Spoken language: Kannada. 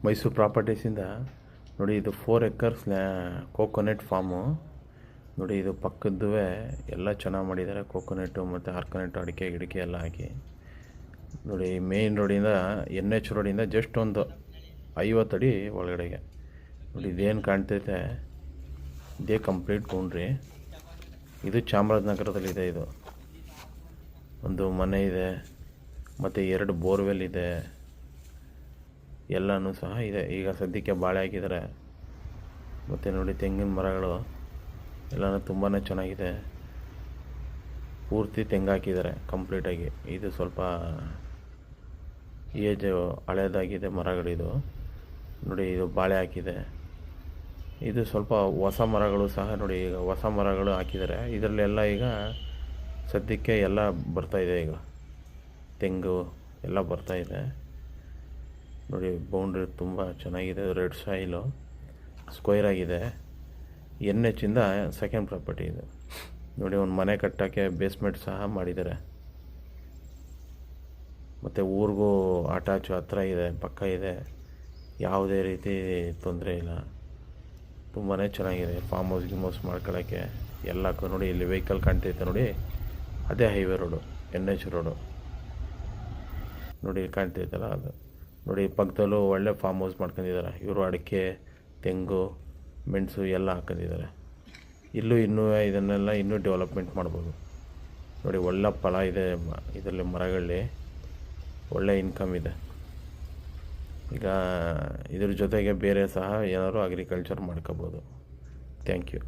ಮೈಸೂರು ಪ್ರಾಪರ್ಟೀಸಿಂದ ನೋಡಿ, ಇದು 4 ಎಕರ್ಸ್ ಕೋಕೋನಟ್ ಫಾರ್ಮು. ನೋಡಿ, ಇದು ಪಕ್ಕದ್ದು ಎಲ್ಲ ಚೆನ್ನಾಗಿ ಮಾಡಿದ್ದಾರೆ. ಕೋಕೋನಟ್ಟು ಮತ್ತು ಆರ್ಕೋನಟ್ಟು, ಅಡಿಕೆ ಗಿಡಿಕೆ ಎಲ್ಲ ಹಾಕಿ. ನೋಡಿ, ಮೇಯ್ನ್ ರೋಡಿಂದ NH ರೋಡಿಂದ ಜಸ್ಟ್ ಒಂದು 50 ಅಡಿ ಒಳಗಡೆಗೆ. ನೋಡಿ, ಇದೇನು ಕಾಣ್ತೈತೆ ಇದೇ ಕಂಪ್ಲೀಟ್ ಬೌಂಡ್ರಿ. ಇದು ಚಾಮರಾಜನಗರದಲ್ಲಿದೆ. ಇದು ಒಂದು ಮನೆ ಇದೆ ಮತ್ತು 2 ಬೋರ್ವೆಲ್ ಇದೆ, ಎಲ್ಲನೂ ಸಹ ಇದೆ. ಈಗ ಸದ್ಯಕ್ಕೆ ಬಾಳೆ ಹಾಕಿದ್ದಾರೆ. ಮತ್ತು ನೋಡಿ, ತೆಂಗಿನ ಮರಗಳು ಎಲ್ಲನೂ ತುಂಬಾ ಚೆನ್ನಾಗಿದೆ. ಪೂರ್ತಿ ತೆಂಗು ಹಾಕಿದ್ದಾರೆ ಕಂಪ್ಲೀಟಾಗಿ. ಇದು ಸ್ವಲ್ಪ ಏಜ್ ಹಳೇದಾಗಿದೆ ಮರಗಳಿದು. ನೋಡಿ, ಇದು ಬಾಳೆ ಹಾಕಿದೆ. ಇದು ಸ್ವಲ್ಪ ಹೊಸ ಮರಗಳು ಸಹ ನೋಡಿ, ಈಗ ಹೊಸ ಮರಗಳು ಹಾಕಿದ್ದಾರೆ. ಇದರಲ್ಲೆಲ್ಲ ಈಗ ಸದ್ಯಕ್ಕೆ ಎಲ್ಲ ಬರ್ತಾಯಿದೆ. ಈಗ ತೆಂಗು ಎಲ್ಲ ಬರ್ತಾಯಿದೆ. ನೋಡಿ, ಬೌಂಡ್ರಿ ತುಂಬ ಚೆನ್ನಾಗಿದೆ. ರೆಡ್ ಸಾಯಿಲು, ಸ್ಕ್ವೈರ್ ಆಗಿದೆ. NH ಇಂದ ಸೆಕೆಂಡ್ ಪ್ರಾಪರ್ಟಿ ಇದು. ನೋಡಿ, ಒಂದು ಮನೆ ಕಟ್ಟೋಕ್ಕೆ ಬೇಸ್ಮೆಂಟ್ ಸಹ ಮಾಡಿದ್ದಾರೆ. ಮತ್ತು ಊರಿಗೂ ಅಟ್ಯಾಚು ಹತ್ರ ಇದೆ, ಪಕ್ಕ ಇದೆ. ಯಾವುದೇ ರೀತಿ ತೊಂದರೆ ಇಲ್ಲ. ತುಂಬಾ ಚೆನ್ನಾಗಿದೆ. ಫಾರ್ಮ್ ಹೌಸ್ ಮಾಡ್ಕೊಳ್ಳೋಕ್ಕೆ ಎಲ್ಲಕ್ಕೂ. ನೋಡಿ, ಇಲ್ಲಿ ವೆಹಿಕಲ್ ಕಾಣ್ತೈತೆ ನೋಡಿ, ಅದೇ ಹೈವೇ ರೋಡು, NH ರೋಡು. ನೋಡಿ, ಕಾಣ್ತೈತಲ್ಲ ಅದು. ನೋಡಿ, ಪಕ್ಕದಲ್ಲೂ ಒಳ್ಳೆ ಫಾರ್ಮ್ ಹೌಸ್ ಮಾಡ್ಕೊಂಡಿದ್ದಾರೆ. ಇವರು ಅಡಿಕೆ, ತೆಂಗು, ಮೆಣಸು ಎಲ್ಲ ಹಾಕೊಂಡಿದ್ದಾರೆ. ಇನ್ನೂ ಇದನ್ನೆಲ್ಲ ಇನ್ನೂ ಡೆವಲಪ್ಮೆಂಟ್ ಮಾಡ್ಬೋದು. ನೋಡಿ, ಒಳ್ಳೆ ಫಲ ಇದೆ ಇದರಲ್ಲಿ, ಮರಗಳಲ್ಲಿ ಒಳ್ಳೆ ಇನ್ಕಮ್ ಇದೆ. ಈಗ ಇದ್ರ ಜೊತೆಗೆ ಬೇರೆ ಸಹ ಏನಾದ್ರು ಅಗ್ರಿಕಲ್ಚರ್ ಮಾಡ್ಕೋಬೋದು. Thank you.